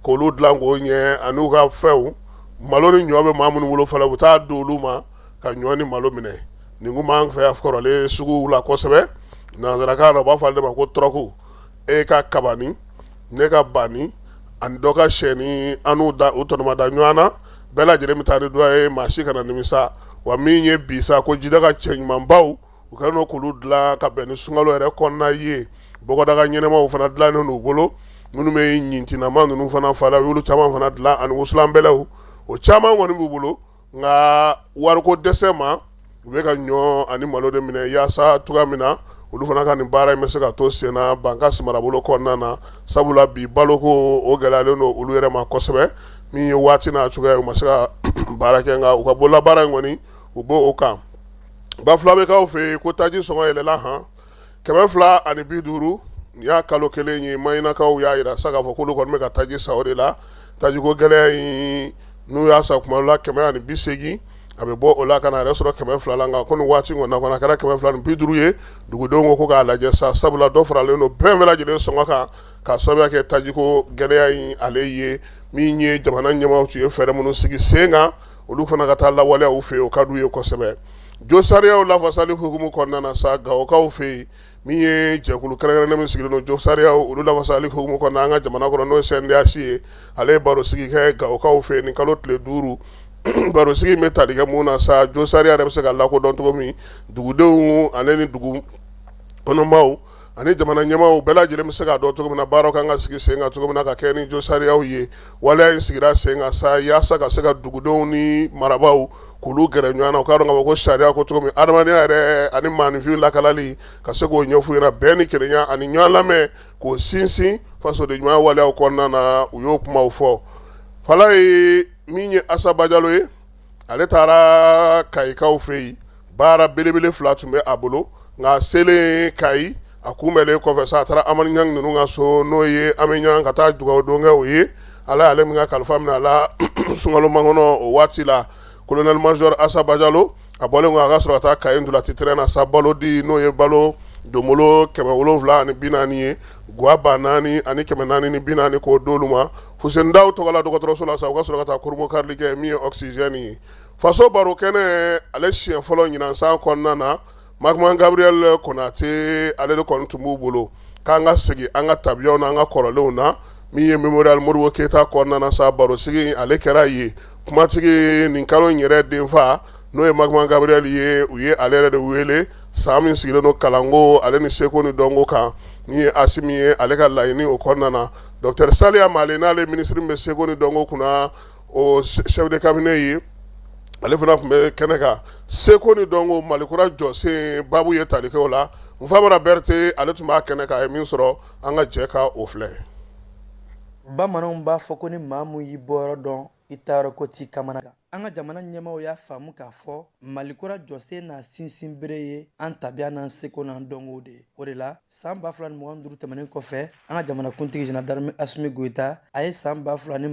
k'olu dilan k'o ɲɛ an'u ka fɛnw malo ni ɲɔ bɛ maa minnu bolo fala u bɛ taa di olu ma ka ɲɔ ni malo minɛ nin kun b'an fɛ yan kɔrɔlen suguw la kosɛbɛ nanzarakan na u b'a fɔ ale de ma ko tɔrɔku e ka kabani ne ka bani ani dɔ ka sɛni an'u da u tɔnɔma da ɲɔgɔn na bɛɛ lajɛlen bɛ taa ni dɔ ye maa si kana nimisa wa min ye bi sa ko jidaga cɛ ɲumanbaw u kɛlen don k'olu dilan ka bɛn ni sunkalo yɛrɛ kɔnɔna ye bɔgɔdaga ɲɛnɛmaw fana dilannen n'u bolo minnu bɛ ɲintinama ninnu fana fala u y'olu caman fana dilan ani wusulanbɛlɛw o caman kɔni b'u bolo nka wariko dɛsɛ ma u bɛ ka ɲɔ ani malo de minɛ yaasa cogoya min na olu fana ka nin baara in bɛ se ka to sen na Bankas marabolo kɔnɔna na sabula bi baloko o gɛlɛyalen don olu yɛrɛ ma kosɛbɛ min ye waati n'a cogoya u ma se ka baara kɛ nka u ka bolola baara in kɔni u b'o kan Bafulabekaw fɛ yen ko taji sɔngɔ yɛlɛla han 250 nin y'a kalo kelen ye Mayinakaw y'a yira sa k'a fɔ k'olu kɔni bɛ ka taji sa o de la tajiko gɛlɛya in n'u y'a sa kuma la 180 a bɛ bɔ o la ka na yɛrɛ sɔrɔ 200 la nka ko nin waati kɔnɔna kɔnɔ a kɛra 250 ye dugudenw ko k'a lajɛ sa sabula dɔ faralen don bɛɛ bɛɛ lajɛlen sɔngɔ kan ka sababuya kɛ tajiko gɛlɛya in ale ye min ye jamana ɲɛmaaw tun ye fɛɛrɛ minnu sigi sen kan olu fana ka taa lawaleya u fɛ yen o ka d'u ye kosɛbɛ jo sariyaw lafasali hukumu kɔnɔna na sa gawokaw fɛ yen min ye jɛkulu kɛrɛnkɛrɛnnen min sigilen don jo sariyaw olu lafasali hukumu kɔnɔna an ka jamana kɔnɔ n'o ye CNDH ye ale ye baro sigi kɛ gawokaw fɛ yen ni kalo tile 5 baro sigi bɛ tali kɛ mun na sa jo sariya yɛrɛ bɛ se ka lakodɔn cogo min dugudenw ale ni dugu kɔnɔmaw ani jamana ɲɛmaaw bɛɛ lajɛlen bɛ se ka dɔn cogo min na baaraw kan ka sigi sen kan cogo min na ka kɛ ni jo sariyaw ye waleya in sigira sen kan sa yaasa ka se ka dugudenw ni marabaw k'olu gɛrɛ ɲɔgɔn na u k'a dɔn k'a fɔ ko sariya ko cogo min adamadenya yɛrɛ ani maanifin lakalali ka se k'o ɲɛf'u ɲɛna bɛɛ ni kelenya ani ɲɔgɔn lamɛn k'o sinsin fasoden ɲuman waleyaw kɔnɔna na u y'o kumaw fɔ fala ye min ye Asaba Jalo ye ale taara Kayikaw fɛ yen baara belebele 2 tun bɛ a bolo nka selen Kayi a kunbɛnlen kɔfɛ sa a taara Amadu Ɲang ninnu ka so n'o ye Ami Ɲang ka taa dugawu don kɛ o ye ala y'ale min ka kalifa minɛ a la sunkalomakɔnɔ o waati la colonel major Asaba Jalo a bɔlen kɔ a ka sɔrɔ ka taa Kayi Ndulati terrain na sa balo di n'o ye balo donbolo 740 ye guwa 4 ani 440 k'o d'olu ma Fuseni Dawu tɔgɔla dɔgɔtɔrɔso la sa u ka sɔrɔ ka taa kurubɔ karili kɛ min ye oxygène ye faso baro kɛnɛ ale siɲɛ fɔlɔ ɲinansan kɔnɔna na Magman Gabriel Konate ale de kɔni tun b'u bolo k'an ka segin an ka tabiyaw n'an ka kɔrɔlenw na min ye Memorial Modibo Keyita kɔnɔna na sa baro sigi ale kɛra ye kumatigi nin kalo in yɛrɛ denfa n'o ye Magman Gabriel ye u ye ale yɛrɛ de wele san min sigilen don kalanko ale ni seko ni dɔnko kan min ye Asimi ye ale ka laɲini o kɔnɔna na Dr Saliya Male n'ale ministre min bɛ seko ni dɔnko kunna o chef de cabinet ye ale fana tun bɛ kɛnɛ kan seko ni dɔnko Malikura jɔsen babu ye tali kɛ o la Nfamara Berete ale tun b'a kɛnɛ kan a ye min sɔrɔ an ka jɛ ka o filɛ bamananw b'a fɔ ko ni maa mun y'i bɔyɔrɔ dɔn i taayɔrɔ ko t'i kamana kan an ka jamana ɲɛmaaw y'a faamu k'a fɔ Malikura jɔsen n'a sinsin bere ye an tabiya n'an seko n'an dɔnko de ye o de la san 2025 tɛmɛnen kɔfɛ an ka jamanakuntigi Général d'Armée Asimi Goïta a ye san 2026 ni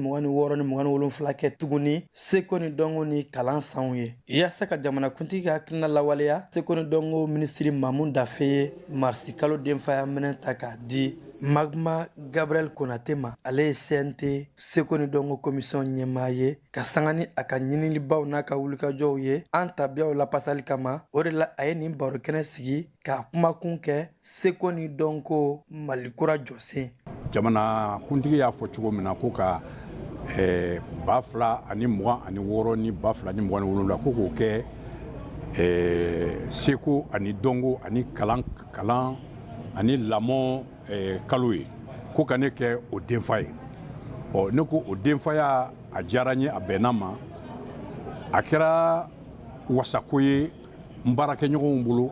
27 kɛ tuguni seko ni dɔnko ni kalan sanw ye yaasa ka jamanakuntigi ka hakilina lawaleya seko ni dɔnko minisiri Mamu Dafe ye marisi kalo denfaya minɛ ta k'a di Magma Gabriel Konate ma ale ye CNT seko ni dɔnko commission ɲɛmaa ye ka sanga ni a ka ɲinilibaw n'a ka wulikajɔw ye an tabiyaw lapasali kama o de la a ye nin barokɛnɛ sigi k'a kumakun kɛ seko ni dɔnko Malikura jɔsen jamanakuntigi y'a fɔ cogo min na ko ka 2026 ni 2027 ko k'o kɛ seko ani dɔnko ani kalan ani lamɔ kalo ye ko ka ne kɛ o denfa ye ne ko o denfaya a diyara n ye a bɛnna ma a kɛra wasako ye n baarakɛɲɔgɔnw bolo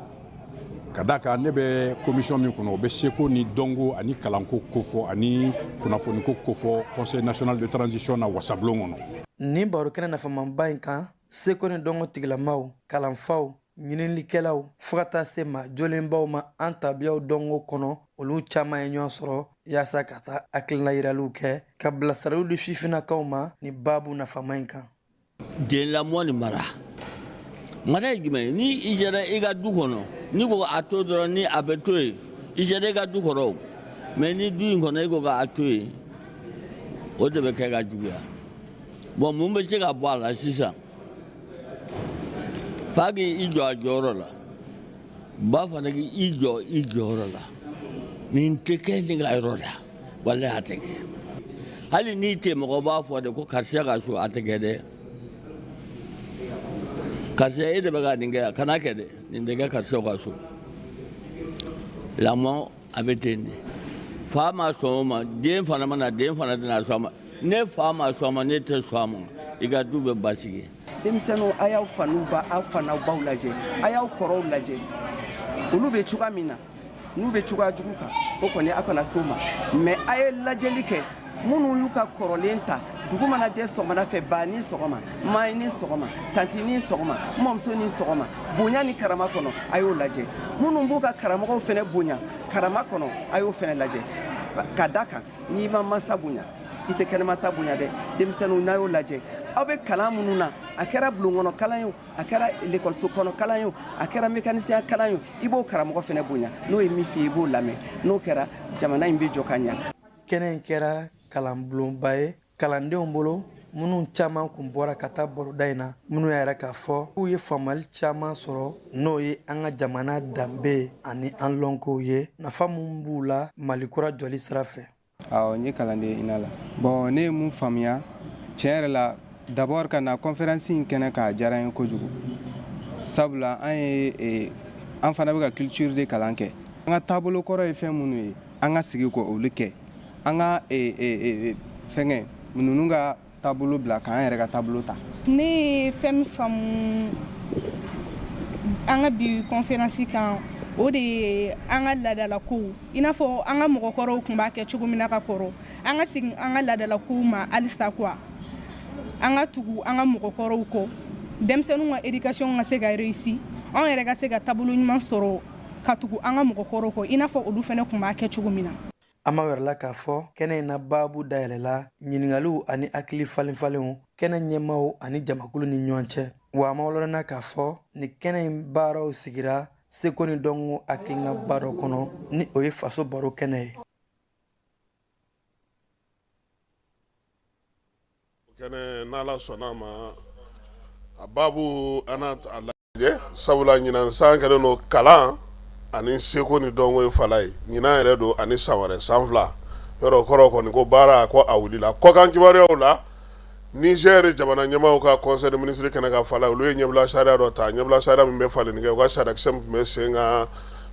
ka da kan ne bɛ commission min kɔnɔ o bɛ seko ni dɔnko ani kalanko kofɔ ani kunnafoniko kofɔ conseil national de transition na wasabulon kɔnɔ nin barokɛnɛ nafamanba in kan seko ni dɔnko tigilamaw kalanfaw ɲininikɛlaw fo ka taa se ma jolenbaw ma an tabiyaw dɔnko kɔnɔ olu caman ye ɲɔgɔn sɔrɔ yaasa ka taa hakilina yiraliw kɛ ka bilasiraliw di sifinnakaw ma ni babu nafama in kan den lamɔ ni mara ye jumɛn ye ni i sera i ka du kɔnɔ ni ko a to dɔrɔn ni a bɛ to yen i sera i ka du kɔrɔ mais ni du in kɔnɔ i ko k'a to yen o de bɛ kɛ ka juguya bon mun bɛ se ka bɔ a la sisan f'a k'i jɔ a jɔyɔrɔ la ba fana k'i jɔ i jɔyɔrɔ la nin tɛ kɛ nin ka yɔrɔ la walahi a tɛ kɛ hali n'i tɛ mɔgɔ b'a fɔ de ko karisa ka so a tɛ kɛ dɛ karisa e de bɛ ka nin kɛ kana kɛ dɛ nin tɛ kɛ karisa ka so lamɔ a bɛ ten de fa ma sɔn o ma den fana mana den fana tɛna sɔn a ma ne fa ma sɔn a ma ne tɛ sɔn a ma i ka du bɛ basigi denmisɛnninw a y'aw fanaw baw lajɛ a y'aw kɔrɔw lajɛ olu bɛ cogoya min na n'u bɛ cogoya jugu kan o kɔni a kana se o ma mais a ye lajɛli kɛ minnu y'u ka kɔrɔlen ta dugu mana jɛ sɔgɔmada fɛ ba ni sɔgɔma ma ni sɔgɔma tanti ni sɔgɔma mɔmuso ni sɔgɔma bonya ni karama kɔnɔ a y'o lajɛ minnu b'u ka karamɔgɔw fɛnɛ bonya karama kɔnɔ a y'o fɛnɛ lajɛ ka da kan n'i ma masa bonya i tɛ kɛnɛmata bonya dɛ denmisɛnninw n'a y'o lajɛ aw bɛ kalan minnu na a kɛra bulon kɔnɔ kalan ye a kɛra l'école kɔnɔ kalan ye a kɛra mécanicien kalan ye i b'o karamɔgɔ fɛnɛ bonya n'o ye min f'i ye i b'o lamɛn n'o kɛra jamana in bɛ jɔ ka ɲa. kɛnɛ in kɛra kalanbulonba ye kalandenw bolo minnu caman kun bɔra ka taa baroda in na minnu y'a yɛrɛ k'a fɔ k'u ye faamuyali caman sɔrɔ n'o ye an ka jamana danbe ani an lɔnkow ye nafa min b'u la malikura jɔli sira fɛ. N ye kalanden ina la bon ne ye mun faamuya tiɲɛ yɛrɛ la d'abord ka na conférence in kɛnɛ kan a diyara n ye kojugu sabula an fana bɛ ka culture de kalan kɛ an ka taabolo kɔrɔ ye fɛn minnu ye an ka sigi ko olu kɛ an ka fɛngɛ ninnu ka taabolo bila k'an yɛrɛ ka taabolo ta. Ne ye fɛn min faamu an ka bi conférence kan o de ye an ka laadalakow i n'a fɔ an ka mɔgɔkɔrɔw tun b'a kɛ cogo min na ka kɔrɔ an ka segin an ka laadalakow ma halisa quoi an ka tugu an ka mɔgɔkɔrɔw kɔ denmisɛnninw ka éducation ka se ka réussir an yɛrɛ ka se ka taabolo ɲuman sɔrɔ ka tugu an ka mɔgɔkɔrɔw kɔ i n'a fɔ olu fɛnɛ tun b'a kɛ cogo min na. an ma wɛrɛ la k'a fɔ kɛnɛ in na baabu dayɛlɛla ɲiningaliw ani hakili falenfalenw kɛnɛ ɲɛmaw ani jamakulu ni ɲɔgɔn cɛ wa an ma wɔlɔlɔnna k'a fɔ ni kɛnɛ in baaraw sigira seko ni dɔnko hakilina ba dɔ kɔnɔ ni o ye faso baro kɛnɛ ye. kɛnɛ n'ala sɔnna ma a baabu ana a lajɛ sabula ɲinan san kɛlen no kalan ani seko ni dɔnko ye fala ye ɲinan yɛrɛ don ani san wɛrɛ san fila yɔrɔ kɔrɔ kɔni ko baara ko a wulila kɔkan kibaruyaw la Niger jamana ɲɛmaaw ka conseil de ministre kɛnɛ ka fala olu ye ɲɛbila sariya dɔ ta ɲɛbila sariya min bɛ falen kɛ u ka sarakisɛ min tun bɛ sen kan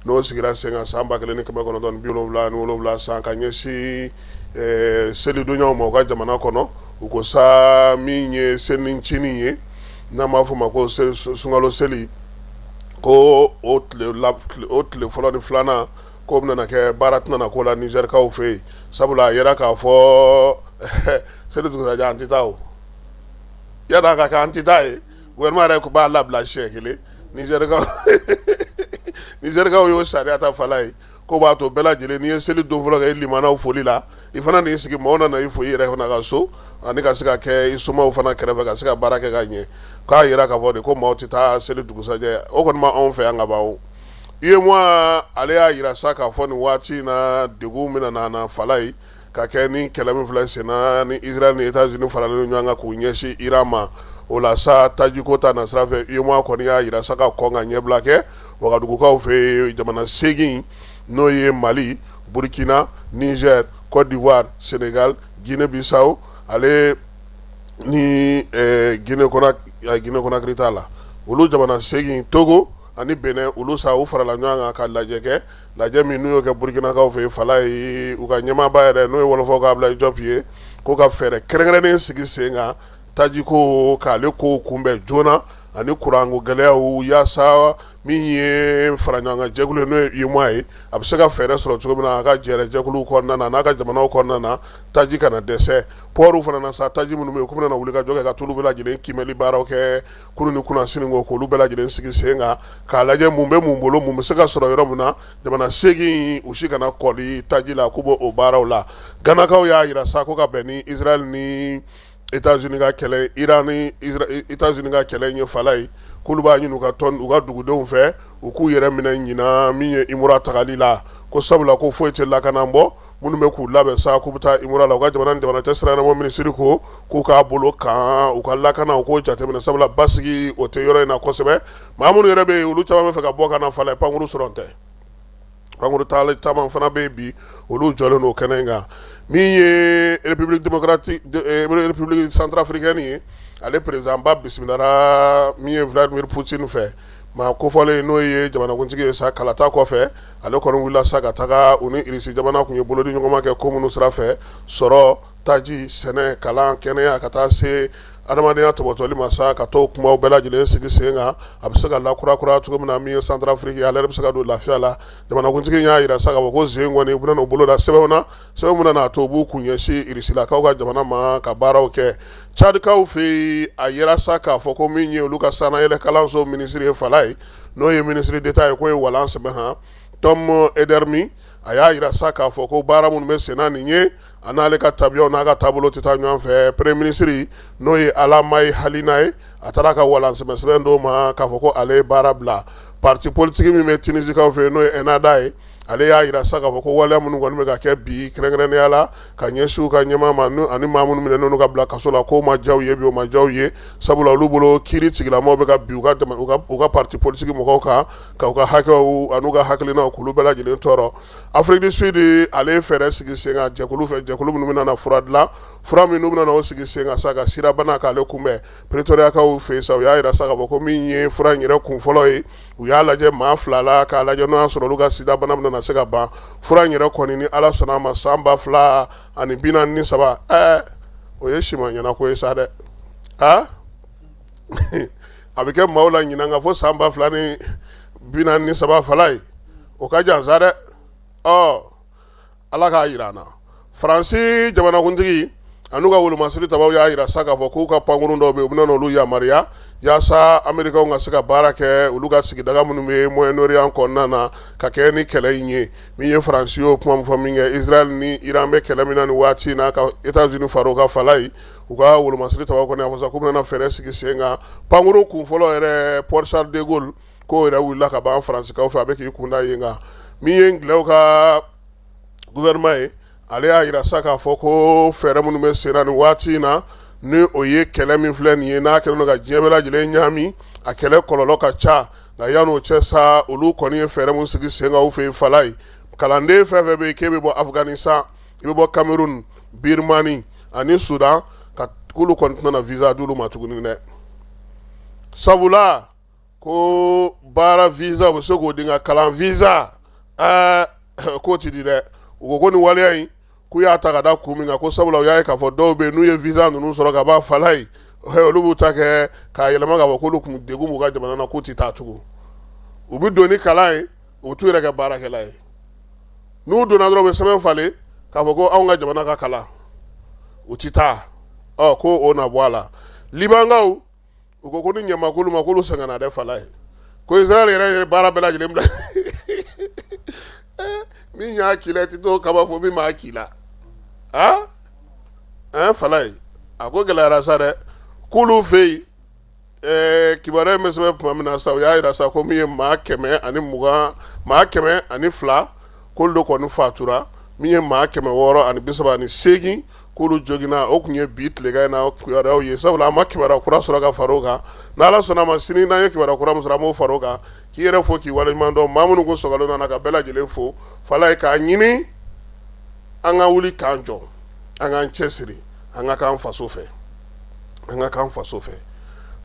n'o sigira sen kan san 1977 san ka ɲɛsin selidonyaw ma u ka jamana kɔnɔ u ko sa min ye selinicinin ye n'an b'a fɔ ma ko sunkalo seli ko o tile fɔlɔ ni filanan ko bɛna kɛ baara tɛna k'o la Nizɛrikaw fɛ yen sabula a yɛrɛ k'a fɔ seli dugusajɛ an tɛ taa o yan'a ka kɛ an tɛ taa ye gouvernement yɛrɛ ko b'a labila siɲɛ kelen Nizɛrikaw y'o sariya ta fala ye ko b'a to bɛɛ lajɛlen n'i ye seli don fɔlɔ kɛ i limanaw foli la i fana n'i sigi mɔgɔw nana i fo i yɛrɛ fana ka so ani ka se ka kɛ i somaw fana kɛrɛfɛ ka se ka baara kɛ ka ɲɛ k'a yira k'a fɔ de ko maaw tɛ taa seli dugusajɛ o kɔni ma anw fɛ yan ka ban o UEMOA ale y'a yira sa k'a fɔ nin waati in na degun bɛna na fala ye ka kɛ ni kɛlɛ min filɛ sen na ni Israel ni États-Unis faralen ɲɔgɔn kan k'u ɲɛsin Iran ma o la sa tajiko ta na sira fɛ UEMOA kɔni y'a yira sa ka kɔn ka ɲɛbila kɛ Wagadugukaw fɛ jamana 8 n'o ye Mali, Burkina, Niger, Côte d'Ivoire, Sénégal, Guinée-Bissau ale ni Guinée-Conakry t'a la olu jamana 8 Togo ani Benin olu sa u farala ɲɔgɔn kan ka lajɛ kɛ lajɛ min n'u y'o kɛ Burkinakaw fɛ fala ye u ka ɲɛmaaba yɛrɛ n'o ye wɔlɔfɔw ka Ablaye Diop ye ko ka fɛɛrɛ kɛrɛnkɛrɛnnen sigi sen kan tajiko k'ale ko kunbɛn joona ani kuranko gɛlɛyaw yaasa min ye fara ɲɔgɔn kan jɛkulu ye n'o ye UEMOA ye a bɛ se ka fɛɛrɛ sɔrɔ cogo min na a ka jɛɛrɛ jɛkuluw kɔnɔna na n'a ka jamanaw kɔnɔna na taji kana dɛsɛ pɔriw fana na sa taji minnu bɛ yen k'u bɛna wuli ka jɔ kɛ ka t'olu bɛɛ lajɛlen kimɛli baaraw kɛ kunu ni kunnasini ko k'olu bɛɛ lajɛlen sigi sen kan k'a lajɛ mun bɛ mun bolo mun bɛ se ka sɔrɔ yɔrɔ min na jamana 8 u si kana kɔli taji la k'u b'o baaraw la Ganakaw y'a yira sa ko ka bɛn ni Israel ni États-Unis ka kɛlɛ Iran ni États-Unis ka kɛlɛ ɲɛ fala ye k'olu b'a ɲini u ka dugudenw fɛ u k'u yɛrɛ minɛ ɲinan min ye Imura tagali la ko sabula ko foyi tɛ lakana bɔ minnu bɛ k'u labɛn sa k'u bɛ taa Imura la u ka jamana ni jamana cɛ sira ɲɛnabɔ minisiri ko k'u k'a bolo kan u ka lakana u k'o jateminɛ sabula basigi o tɛ yɔrɔ in na kosɛbɛ maa minnu yɛrɛ bɛ yen olu caman bɛ fɛ ka bɔ ka na fala ye pankuru sɔrɔ tɛ pankuru taali caman fana bɛ yen bi olu jɔlen don kɛnɛ in kan min ye République centrafricaine ye ale président ba bisimilara min ye Vladimir Poutine fɛ maa kofɔlen n'o ye jamanakuntigi ye sa kalata kɔfɛ ale kɔni wulila sa ka taga u ni Irisi jamana kun ye bolodi ɲɔgɔnma kɛ ko minnu sira fɛ sɔrɔ taji sɛnɛ kalan kɛnɛya ka taa se adamadenya tɔbɔtɔli ma sa ka t'o kumaw bɛɛ lajɛlen sigi sen kan a bɛ se ka lakurakura cogo min na min ye Centrafrique ale yɛrɛ bɛ se ka don lafiya la jamanakuntigi y'a yira sa ka fɔ ko sen kɔni u bɛna n'u bolo da sɛbɛnw na sɛbɛn min na to u b'u kun ɲɛsin Irisilakaw ka jamana ma ka baaraw kɛ Tchadikaw fɛ yen a yera sa k'a fɔ ko min ye olu ka sanayɛlɛ kalanso minisiri ye fala ye n'o ye minisiri d'État ye k'o ye walan sɛbɛn han Tom Edermi a y'a yira sa k'a fɔ ko baara minnu bɛ sen na nin ye a n'ale ka tabiyaw n'a ka taabolo tɛ taa ɲɔgɔn fɛ premier ministre n'o ye Alamayi Halina ye a taara ka walansɛbɛsɛbɛn d'o ma k'a fɔ ko ale ye baara bila parti politique min bɛ Tinisikaw fɛ n'o ye ENADA ye ale y'a yira sa k'a fɔ ko waleya minnu kɔni bɛ ka kɛ bi kɛrɛnkɛrɛnnenya la ka ɲɛsin u ka ɲɛmaa ma ani maa minnu minɛ n'olu ka bila kaso la k'o ma diya u ye bi o ma diya u ye sabula olu bolo kiiri tigilamaw bɛ ka bin u ka parti politique mɔgɔw kan ka u ka hakɛw an'u ka hakilinaw k'olu bɛɛ lajɛlen tɔɔrɔ Afrique du Sud ale ye fɛɛrɛ sigi sen kan jɛkulu fɛ jɛkulu minnu bɛna na fura dilan fura minnu bɛna na o sigi sen kan sa ka sirabana k'ale kunbɛn Pretoriakaw fɛ yen sa u y'a yira sa k'a fɔ ko min ye fura in yɛrɛ kun fɔlɔ ye u y'a lajɛ maa 2 la k'a lajɛ n'o y'a sɔrɔ olu ka sida bana bɛna na se ka ban fura in yɛrɛ kɔni ni Ala sɔnna a ma san 2043 o ye sima ɲɛna ko ye sa dɛ a bɛ kɛ maaw la ɲinan ka fɔ san 2043 fala ye o ka jan sa dɛ Ala k'a yira an na Faransi jamanakuntigi an'u ka wolomasiri tabaw y'a yira sa k'a fɔ k'u ka pankurun dɔw bɛ yen u bɛna n'olu yamaruya yaasa Amerikaw ka se ka baara kɛ olu ka sigidaga minnu bɛ Moyen-Orient kɔnɔna na ka kɛ ni kɛlɛ in ye min ye Faransi y'o kuma min fɔ min kɛ Israel ni Iran bɛ kɛlɛ min na nin waati in na ka États-Unis fara u ka fala ye u ka wolomasiri tabaw kɔni y'a fɔ sa k'u bɛna fɛɛrɛ sigi sen kan pankurun kun fɔlɔ yɛrɛ Port Charles de Gaulle k'o yɛrɛ wulila ka ban Faransikaw fɛ a bɛ k'i kunda yen kan min ye Ngilɛw ka gouvernement ye ale y'a yira sa k'a fɔ ko fɛɛrɛ minnu bɛ sen na nin waati in na ni o ye kɛlɛ min filɛ nin ye n'a kɛlen don ka diɲɛ bɛɛ lajɛlen ɲagami a kɛlɛ kɔlɔlɔ ka ca nka yan'o cɛ sa olu kɔni ye fɛɛrɛ min sigi sen kan u fɛ yen fala ye kalanden fɛn fɛn bɛ yen k'e bɛ bɔ Afganistan i bɛ bɔ Cameroun Birmanie ani Sudan ka k'olu kɔni tɛna na visa d'olu ma tuguni dɛ sabula ko baara visa u bɛ se k'o di nka kalan visa k'o ti di dɛ u ko nin waleya in k'u y'a ta ka da kun min kan ko sabula u y'a ye k'a fɔ dɔw bɛ yen n'u ye visa ninnu sɔrɔ ka ban fala ye olu b'u ta kɛ k'a yɛlɛma k'a fɔ k'olu kun degun b'u ka jamana na k'u ti taa tugun u bɛ don ni kalan ye u bɛ t'u yɛrɛ kɛ baarakɛla ye n'u donna dɔrɔn u bɛ sɛbɛn falen k'a fɔ ko anw ka jamana ka kalan u ti taa ko o na bɔ a la Libankaw u ko ni ɲamakulu ma k'olu sɛgɛnna dɛ fala ye ko Israel yɛrɛ baara bɛɛ lajɛlen bila min y'a k'i la i tɛ t'o kaba fɔ min m'a k'i la fala ye a ko gɛlɛyara sa dɛ k'olu fɛ yen kibaruya min sɛbɛn tuma min na sa u y'a yira sa ko min ye maa 102 k'olu de kɔni fatura min ye maa 638 k'olu joginna o tun ye bi tilegan in na kibaruyaw ye sabula an ma kibaruya kura sɔrɔ ka fara o kan n'Ala sɔnna ma sini n'an ye kibaruya kura min sɔrɔ an b'o fara o kan k'i yɛrɛ fo k'i waleɲuman dɔn maa minnu kun sɔgɔlen nana ka bɛɛ lajɛlen fo fala ye k'a ɲini an ka wuli k'an jɔ an k'an cɛsiri an ka k'an faso fɛ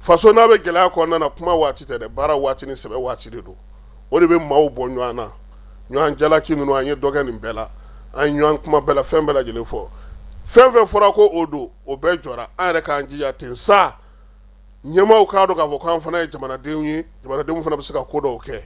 faso n'a bɛ gɛlɛya kɔnɔna na kuma waati tɛ dɛ baara waati ni sɛbɛ waati de don o de bɛ maaw bɔ ɲɔgɔn na ɲɔgɔn jalaki ninnu an ye dɔ kɛ nin bɛɛ la an ye ɲɔgɔn kuma bɛɛ la fɛn bɛɛ lajɛlen fɔ fɛn fɛn fɔra ko o don o bɛɛ jɔra an yɛrɛ k'an jija ten sa ɲɛmaaw k'a dɔn k'a fɔ k'an fana ye jamanadenw ye jamanadenw fana bɛ se ka ko dɔw kɛ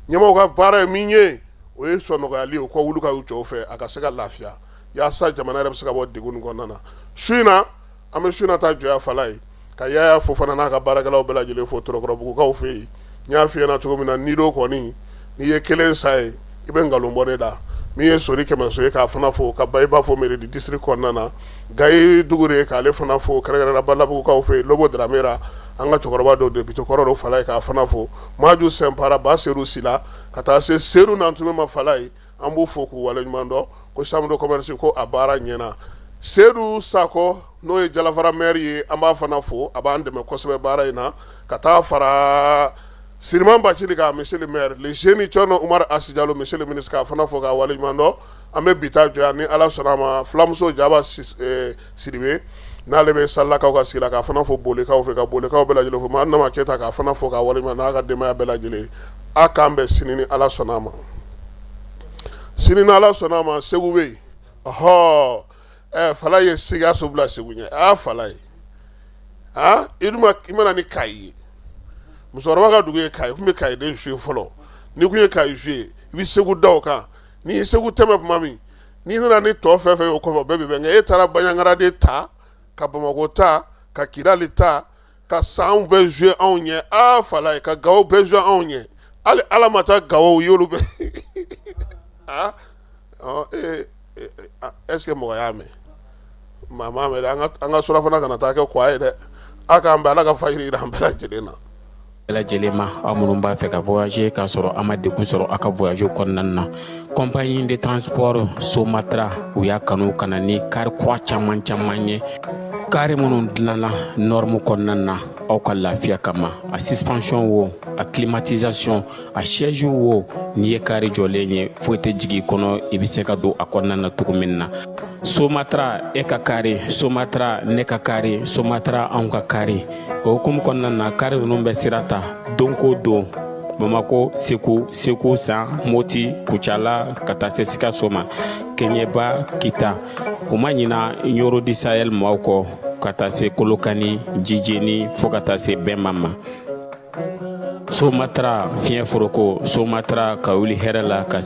ɲɛmaaw ka baara ye min ye o ye sɔnɔgɔyali o ka wuli ka u jɔ fɛ a ka se ka lafiya yaasa jamana yɛrɛ bɛ se ka bɔ degun nin kɔnɔna na su in na an bɛ su in na taa jɔya fala ye ka Yaya Fofana n'a ka baarakɛlaw bɛɛ lajɛlen fo Tɔrɔkɔrɔbugukaw fɛ yen n y'a f'i ɲɛna cogo min na Nido kɔni n'i ye kelen sa ye i bɛ nkalon bɔ ne da min ye Sori Kɛmɛso ye k'a fana fo ka Bayiba fo Mairie du district kɔnɔna na Gayi Dugure k'ale fana fo kɛrɛnkɛrɛnnenya Balabugukaw fɛ yen Lobo Dramera an ka cɛkɔrɔba dɔw député kɔrɔ dɔw fala ye k'a fana fo Maju Sɛnpara Ba Seru Sila ka taa se Seru Nantume ma fala ye an b'u fo k'u waleɲuman dɔn ko chambre de commerce ko a baara ɲɛna Seydou Sakɔ n'o ye Jalafara maire ye an b'a fana fo a b'an dɛmɛ kosɛbɛ baara in na ka taa fara Siriman Bacili kan monsieur le maire le jeune Thierno Umar Asi Jalo monsieur le ministre k'a fana fo k'a waleɲuman dɔn an bɛ bi ta jɔ yan ni Ala sɔnna a ma fulamuso Jaba Sidibe n'ale bɛ Salakaw ka sigi la k'a fana fo Bolikaw fɛ ka Bolikaw bɛɛ lajɛlen fo Mahanama Keyita k'a fana fo k'a waleɲuman n'a ka denbaya bɛɛ lajɛlen a k'an bɛn sini ni Ala sɔnna a ma sini ni Ala sɔnna a ma Segu bɛ yen fala ye Sikaso bila Segu ɲɛ fala ye i mana ni Kayi ye musokɔrɔba ka dugu ye Kayi kun bɛ Kayi den suye fɔlɔ n'i kun ye Kayi suye i bɛ Segu da o kan n'i ye Segu tɛmɛ tuma min n'i nana ni tɔ fɛn fɛn ye o kɔfɛ bɛɛ bɛ bɛn nka e taara Baɲaŋara de ta ka Bamakɔ ta ka Kidali ta ka sanw bɛɛ suye anw ɲɛ fala ye ka Gawo bɛɛ suye anw ɲɛ hali Ala ma taa Gawo y'olu bɛɛ est-ce que mɔgɔ y'a mɛn mama mɛ an ka surafana kana taa kɛ kwa ye dɛ a k'an bɛn ala ka fajiri yira an bɛɛ lajɛlen na bɛɛ lajɛlen ma aw minnu b'a fɛ ka voyager k'a sɔrɔ a ma degun sɔrɔ a ka voyage kɔnɔna na compagnie de transport Somatra u y'a kanu ka na ni kari kura caman caman ye kari minnu dilanna norme kɔnɔna na aw ka lafiya kama a suspension wo a climatisation a siège wo n'i ye kari jɔlen ye foyi tɛ jigin kɔnɔ i bɛ se ka don a kɔnɔna na cogo min na Somatra e ka kari Somatra ne ka kari Somatra anw ka kari o hukumu kɔnɔna na kari ninnu bɛ sira ta don ko don Bamako Segu San Moti Kucala ka taa se Sikaso ma Keɲeba Kita o ma ɲina Yoro di Sahel maaw kɔ ka taa se Kolokani Jijeni fo ka taa se Bɛnba ma Somatra fiɲɛ foroko Somatra ka wuli hɛrɛ la ka